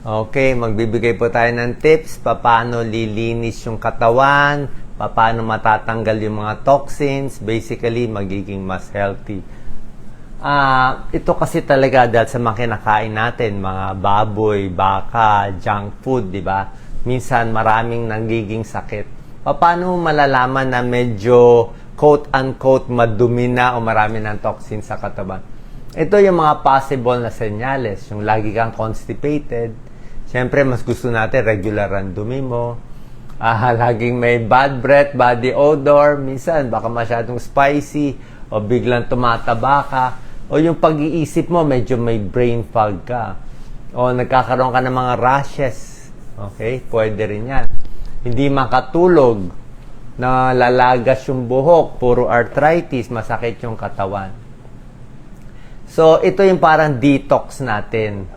Okay, magbibigay po tayo ng tips paano lilinis yung katawan, paano matatanggal yung mga toxins, basically magiging mas healthy. Ito kasi talaga dahil sa mga kinakain natin, mga baboy, baka, junk food, di ba? Minsan maraming nagiging sakit. Paano malalaman na medyo quote-unquote madumi na o marami ng toxins sa katawan? Ito yung mga possible na senyales. Yung lagi kang constipated. Siyempre, mas gusto natin regular ang dumi mo. Laging may bad breath, body odor. Minsan, baka masyadong spicy o biglang tumataba ka. O yung pag-iisip mo, medyo may brain fog ka. O nagkakaroon ka ng mga rashes. Okay? Pwede rin yan. Hindi makatulog. Nalalagas yung buhok. Puro arthritis. Masakit yung katawan. So, ito yung parang detox natin.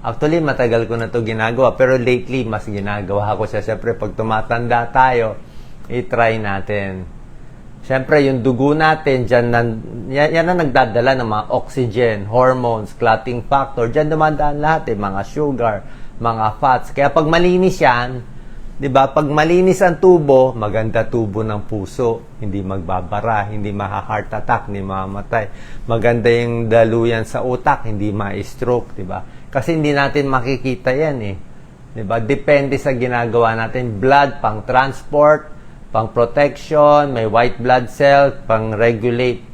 Actually, matagal ko na to ginagawa. Pero lately, mas ginagawa ko siya. Siyempre, pag tumatanda tayo, i-try natin. Siyempre, yung dugo natin, yan ang nagdadala ng mga oxygen, hormones, clotting factor. Diyan dumadaan lahat mga sugar, mga fats. Kaya pag malinis yan, di ba? Pag malinis ang tubo, maganda tubo ng puso. Hindi magbabara, hindi ma-heart attack, hindi mamamatay. Maganda yung daluyan sa utak, hindi ma-stroke, di ba? Kasi hindi natin makikita yan di ba? Depende sa ginagawa natin. Blood, pang transport, pang protection, may white blood cell, pang regulate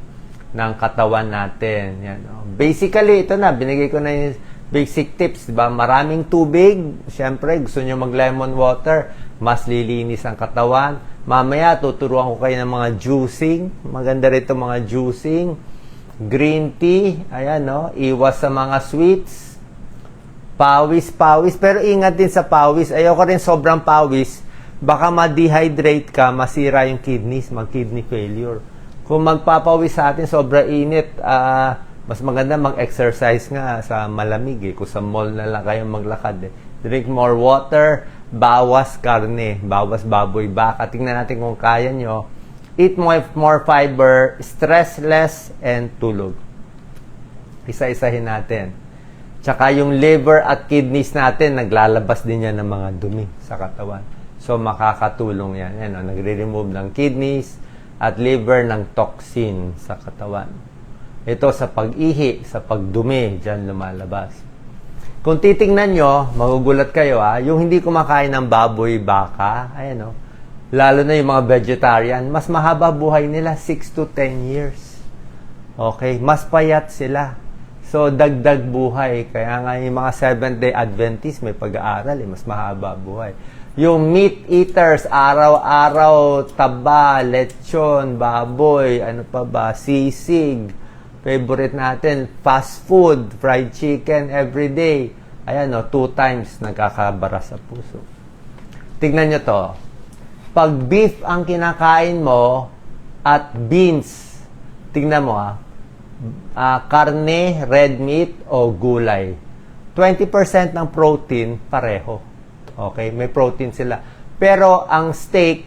ng katawan natin. Yan, Basically, ito na, binigay ko na yung basic tips, diba? Maraming tubig. Siyempre, gusto nyo mag-lemon water, mas lilinis ang katawan. Mamaya, tuturuan ko kayo ng mga juicing. Maganda rito mga juicing. Green tea, ayan, iwas sa mga sweets. Pawis. Pero ingat din sa pawis. Ayoko rin sobrang pawis. Baka ma-dehydrate ka, masira yung kidneys, mag-kidney failure. Kung magpapawis sa atin, sobra init, mas maganda mag-exercise nga sa malamig Kung sa mall na lang kayo maglakad Drink more water, bawas karne, bawas baboy, baka. Tingnan natin kung kaya nyo. Eat more fiber, stress less, and tulog. Isa-isahin natin. Tsaka yung liver at kidneys natin, naglalabas din yan ng mga dumi sa katawan. So, makakatulong yan. Nagre-remove ng kidneys at liver ng toxin sa katawan. Ito sa pag-ihi, sa pagdumi, dyan lumalabas. Kung titingnan nyo, magugulat kayo yung hindi kumakain ng baboy, baka, lalo na yung mga vegetarian, mas mahaba buhay nila, 6 to 10 years. Okay? Mas payat sila. So, dagdag buhay. Kaya nga yung mga Seventh-day Adventist, may pag-aaral, mas mahaba buhay. Yung meat eaters, araw-araw, taba, lechon, baboy, sisig, favorite natin, fast food, fried chicken every day. 2 times nagkakabara sa puso. Tignan nyo to. Pag beef ang kinakain mo at beans, tignan mo karne, red meat o gulay. 20% ng protein pareho. Okay? May protein sila. Pero ang steak,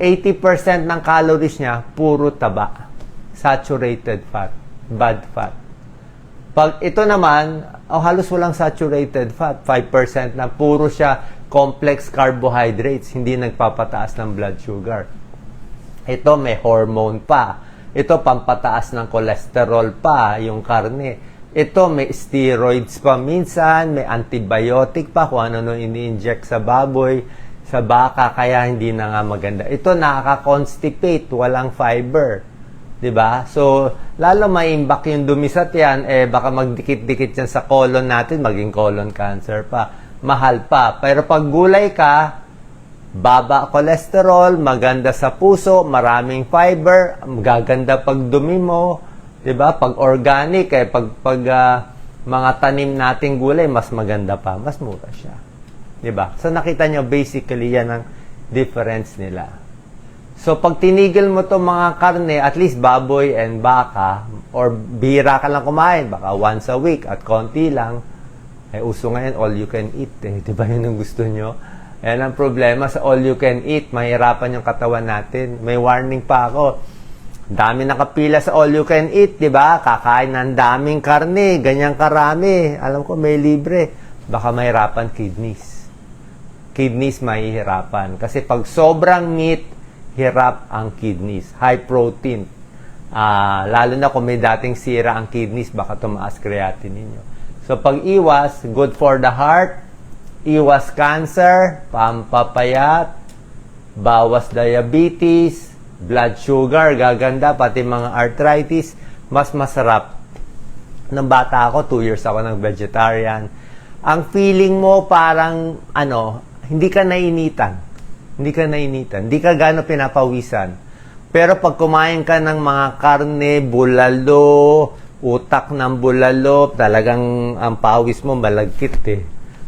80% ng calories niya, puro taba. Saturated fat. Bad fat. Pag ito naman, halos walang saturated fat. 5% na puro siya complex carbohydrates. Hindi nagpapataas ng blood sugar. Ito may hormone pa. Ito pampataas ng cholesterol pa, yung karne. Ito may steroids pa minsan, may antibiotic pa kung ano ini-inject sa baboy, sa baka, kaya hindi na nga maganda. Ito nakaka-constipate, walang fiber. 'Di ba? So, lalo maimbak yung dumi sa tiyan, baka magdikit-dikit yan sa colon natin, maging colon cancer pa. Mahal pa. Pero pag gulay ka, baba cholesterol, maganda sa puso, maraming fiber, gaganda pag dumi mo, 'di ba? Pag organic pag mga tanim nating gulay, mas maganda pa, mas mura siya. 'Di ba? So nakita nyo basically yan ang difference nila. So pag tinigil mo 'tong mga karne, at least baboy and baka or bira ka lang kumain, baka once a week at konti lang, uso ngayon all you can eat 'di ba? Yun ang gusto nyo. Yan ang problema sa all you can eat. Mahirapan yung katawan natin. May warning pa ako. Dami nakapila sa all you can eat, di ba? Kakain ng daming karne, ganyang karami. Alam ko, may libre. baka mahirapan kidneys. Kidneys mahihirapan. Kasi pag sobrang meat, hirap ang kidneys. High protein. Lalo na kung may dating sira ang kidneys, baka tumaas creatinine ninyo. So pag iwas, good for the heart, iwas cancer, pampapayat, bawas diabetes, blood sugar, gaganda, pati mga arthritis, mas masarap. Nung bata ako, 2 years ako ng vegetarian. Ang feeling mo parang, hindi ka nainitan. Hindi ka nainitan. Hindi ka gano'ng pinapawisan. Pero pag kumain ka ng mga karne, bulalo, utak ng bulalo, talagang ang pawis mo malagkit eh.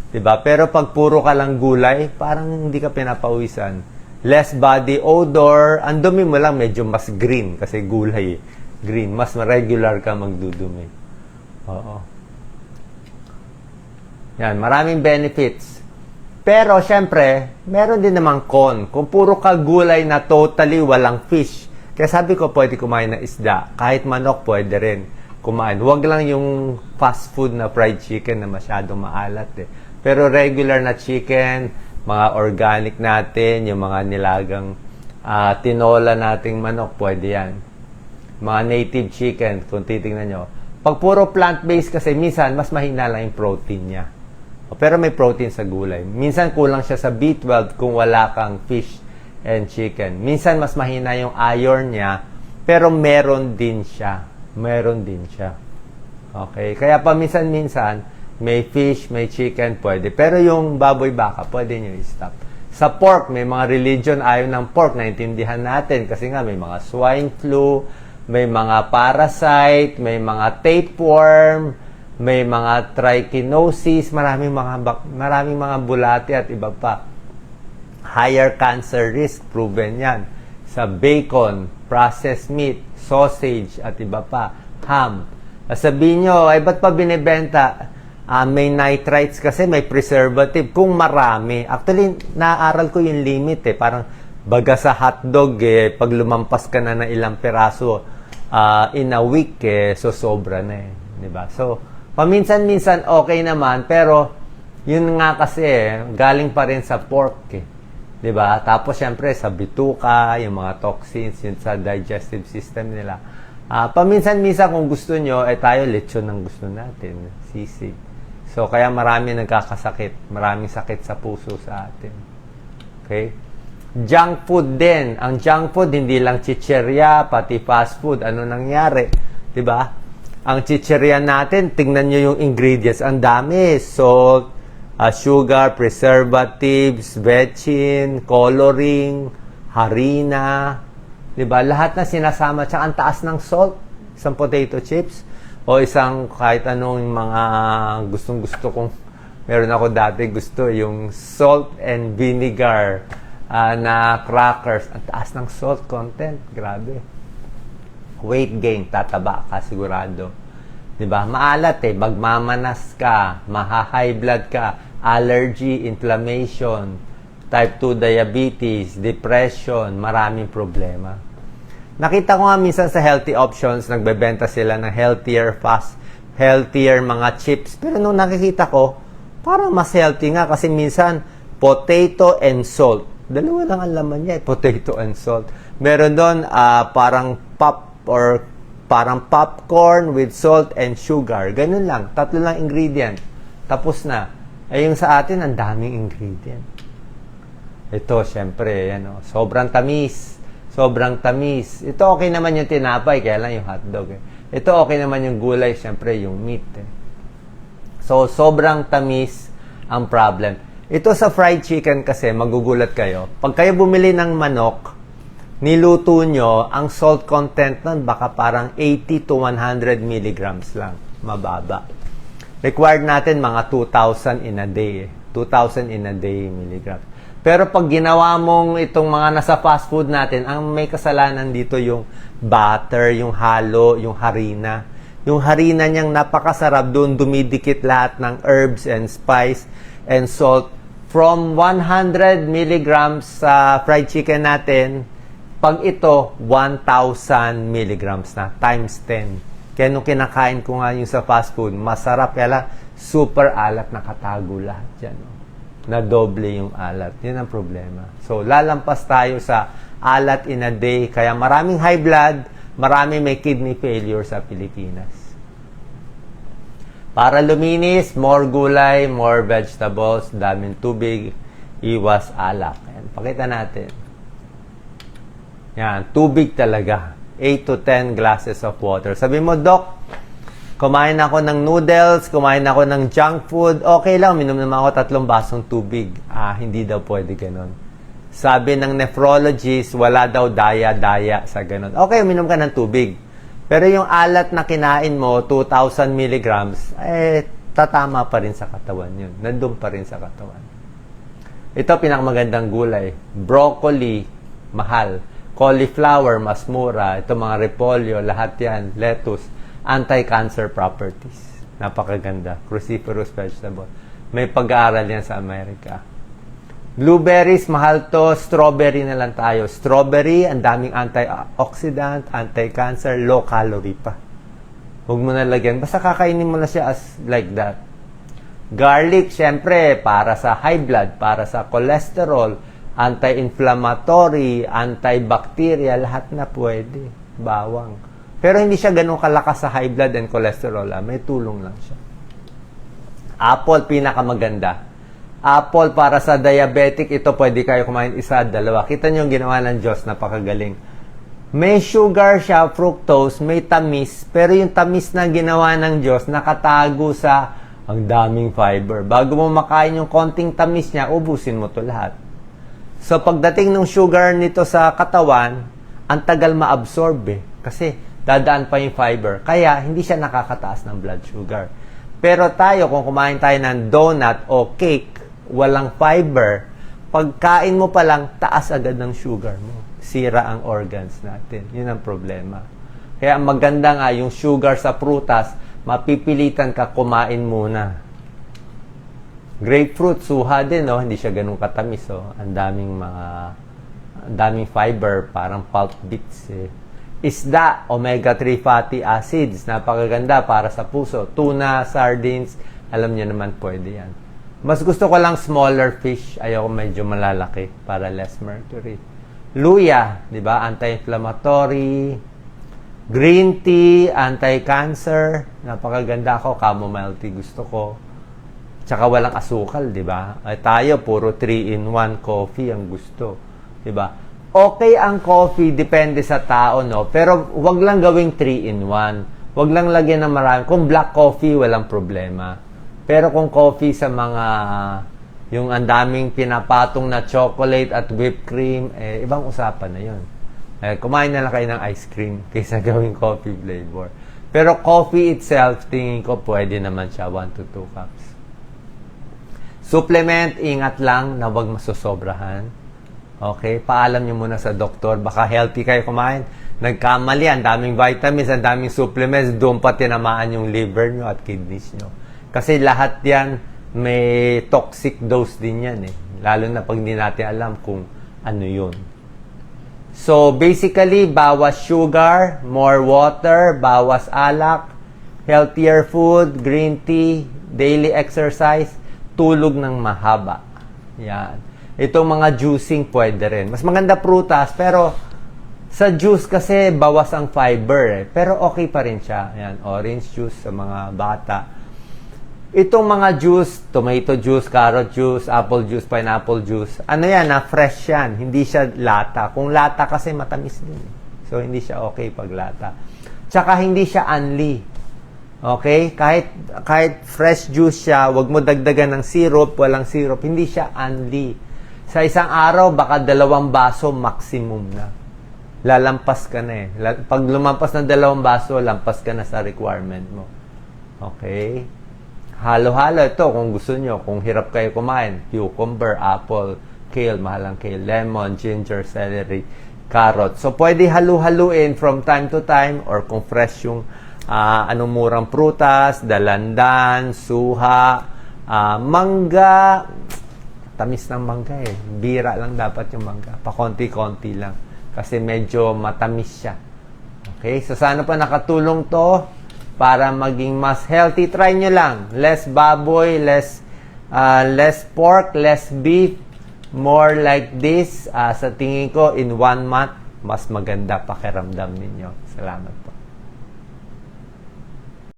Diba? Pero pag puro ka lang gulay, parang hindi ka pinapawisan. Less body odor, ang dumi mo lang medyo mas green kasi gulay eh. Green, mas regular ka magdudumi. Oo. Yan, maraming benefits. Pero, syempre, meron din namang con. Kung puro ka gulay na totally walang fish. Kaya sabi ko, pwede kumain ng isda. Kahit manok, pwede rin kumain. Huwag lang yung fast food na fried chicken na masyadong maalat eh. Pero regular na chicken, mga organic natin, yung mga nilagang tinola nating manok, pwede yan. Mga native chicken, kung titingnan nyo. Pag puro plant-based kasi, minsan, mas mahina lang yung protein niya. Pero may protein sa gulay. Minsan, kulang siya sa B12 kung wala kang fish and chicken. Minsan, mas mahina yung iron niya, pero meron din siya. Meron din siya. Okay? Kaya paminsan-minsan, may fish, may chicken, pwede. Pero yung baboy baka, pwede nyo i-stop. Sa pork, may mga religion ayaw ng pork, naintindihan natin. Kasi nga, may mga swine flu, may mga parasite, may mga tapeworm, may mga trichinosis, maraming mga bulati at iba pa. Higher cancer risk, proven yan. Sa bacon, processed meat, sausage, at iba pa. Ham. Sabihin nyo, ay ba't pa binibenta? May nitrites kasi, may preservative. Kung marami. Actually, naaral ko yung limit eh. Parang baga sa hotdog eh, pag lumampas ka na ng ilang piraso, in a week eh, so sobra na eh. Diba? So, paminsan-minsan okay naman, pero yun nga kasi eh, galing pa rin sa pork eh. Diba? Tapos syempre sa bituka, yung mga toxins, yun sa digestive system nila. Paminsan-minsan kung gusto nyo, tayo lechon ang gusto natin. Sisig. So, kaya marami nagkakasakit. Maraming sakit sa puso sa atin. Okay? Junk food din. Ang junk food, hindi lang chicherya, pati fast food. Ano nangyari? Diba? Ang chicherya natin, tingnan nyo yung ingredients. Ang dami. Salt, sugar, preservatives, bechin, coloring, harina. Diba? Lahat na sinasama. Tsaka ang taas ng salt. Isang potato chips. O isang kahit anong mga gustong-gusto kong meron ako dati gusto. Yung salt and vinegar na crackers. Ang taas ng salt content. Grabe. Weight gain. Tataba ka sigurado. Diba? Maalat eh. Magmamanas ka. Maha-high blood ka. Allergy, inflammation, type 2 diabetes, depression. Maraming problema. Nakita ko nga minsan sa healthy options, nagbebenta sila ng healthier mga chips. Pero nung nakikita ko, parang mas healthy nga kasi minsan potato and salt. Dalawa lang ang laman niya, potato and salt. Meron doon parang parang popcorn with salt and sugar. Ganun lang, 3 lang ingredient. Tapos na. Yung sa atin, ang daming ingredient. Ito, syempre, sobrang tamis. Sobrang tamis. Ito okay naman yung tinapay, kaya lang yung hotdog eh. Ito okay naman yung gulay, syempre yung meat eh. So, sobrang tamis ang problem. Ito sa fried chicken kasi, magugulat kayo. Pag kayo bumili ng manok, niluto nyo, ang salt content nun baka parang 80 to 100 milligrams lang. Mababa. Required natin mga 2,000 in a day eh. 2,000 in a day milligrams. Pero pag ginawa mong itong mga nasa fast food natin, ang may kasalanan dito yung butter, yung halo, yung harina. Yung harina niyang napakasarap, doon dumidikit lahat ng herbs and spice and salt. From 100 milligrams sa fried chicken natin, pag ito, 1,000 milligrams na, times 10. Kaya nung kinakain ko nga yung sa fast food, masarap. Kaya lang, super alat, nakatago lahat yan. No? Na doble yung alat. Yun ang problema. So, lalampas tayo sa alat in a day. Kaya maraming high blood, maraming may kidney failure sa Pilipinas. Para luminis, more gulay, more vegetables, daming tubig, iwas alak. Ayan, pakita natin. Yan, tubig talaga. 8 to 10 glasses of water. Sabi mo, Doc, kumain ako ng noodles, kumain ako ng junk food, okay lang, minom naman ako 3 basong tubig. Hindi daw pwede ganun. Sabi ng nephrologist, wala daw daya-daya sa ganun. Okay, minom ka ng tubig. Pero yung alat na kinain mo, 2,000 milligrams, tatama pa rin sa katawan yun. Nandun pa rin sa katawan. Ito, pinakamagandang gulay. Broccoli, mahal. Cauliflower, mas mura. Ito, mga repolyo, lahat yan. Lettuce. Anti-cancer properties. Napakaganda. Cruciferous vegetable. May pag-aaral yan sa Amerika. Blueberries, mahal to. Strawberry na lang tayo. Strawberry, ang daming antioxidant, anti-cancer, low calorie pa. Huwag mo na lagyan. Basta kakainin mo na siya as like that. Garlic, syempre, para sa high blood, para sa cholesterol, anti-inflammatory, antibacterial, lahat na pwede. Bawang. Pero hindi siya ganun kalakas sa high blood and cholesterol. May tulong lang siya. Apple, pinakamaganda. Apple para sa diabetic, ito pwede kayo kumain isa, dalawa. Kita nyo yung ginawa ng Diyos, napakagaling. May sugar siya, fructose, may tamis, pero yung tamis na ginawa ng Diyos, nakatago sa ang daming fiber. Bago mo makain yung konting tamis niya, ubusin mo to lahat. So pagdating ng sugar nito sa katawan, ang tagal ma-absorb kasi dadaan pa yung fiber. Kaya hindi siya nakakataas ng blood sugar. Pero tayo, kung kumain tayo ng donut o cake, walang fiber, pagkain mo pa lang, taas agad ng sugar mo. Sira ang organs natin. Yun ang problema. Kaya maganda nga yung sugar sa prutas, mapipilitan ka kumain muna. Grapefruit, suha din, no? Hindi siya ganun katamis, oh. Ang daming fiber, parang pulp bits, Isda, omega-3 fatty acids, napakaganda para sa puso. Tuna, sardines, alam niyo naman pwede yan. Mas gusto ko lang smaller fish. Ayoko medyo malalaki para less mercury. Luya, di ba? Anti-inflammatory. Green tea, anti-cancer. Napakaganda ako. Chamomile tea gusto ko. Tsaka walang asukal, di ba? Tayo, puro 3-in-1 coffee ang gusto. Di ba? Okay ang coffee, depende sa tao, no? Pero wag lang gawing 3-in-1. Wag lang lagyan ng marami. Kung black coffee, walang problema. Pero kung coffee sa mga, yung andaming pinapatong na chocolate at whipped cream, ibang usapan na yun. Kumain na lang kayo ng ice cream kaysa gawing coffee flavor. Pero coffee itself, tingin ko pwede naman siya 1 to 2 cups. Supplement, ingat lang na wag masosobrahan. Okay? Paalam nyo muna sa doktor. Baka healthy kayo kumain. Nagkamali, ang daming vitamins, ang daming supplements, doon pa tinamaan yung liver nyo at kidneys nyo. Kasi lahat yan, may toxic dose din yan Lalo na pag hindi natin alam kung ano yun. So, basically, bawas sugar, more water, bawas alak, healthier food, green tea, daily exercise, tulog ng mahaba. Yan. Itong mga juicing pwede rin. Mas maganda prutas, pero sa juice kasi bawas ang fiber Pero okay pa rin siya. Yan, orange juice sa mga bata. Itong mga juice, tomato juice, carrot juice, apple juice, pineapple juice, ano yan, fresh yan. Hindi siya lata. Kung lata kasi matamis din. So, hindi siya okay pag lata. Tsaka hindi siya unli. Okay? Kahit fresh juice siya, wag mo dagdagan ng syrup, walang syrup, hindi siya unli. Sa isang araw, baka 2 baso maximum na. Lalampas ka na Pag lumampas ng 2 baso, lampas ka na sa requirement mo. Okay? Halo-halo ito kung gusto nyo. Kung hirap kayo kumain, cucumber, apple, kale, mahalang kale, lemon, ginger, celery, carrot. So, pwede halu-haluin from time to time or kung fresh yung anong murang prutas, dalandan, suha, mangga. Tamis ng mangga Bira lang dapat yung mangga. Pakonti-konti lang. Kasi medyo matamis siya. Okay? So, sana pa nakatulong to. para maging mas healthy. Try nyo lang. Less baboy, less pork, less beef, more like this. Sa tingin ko, in 1 month, mas maganda pakiramdam ninyo. Salamat po.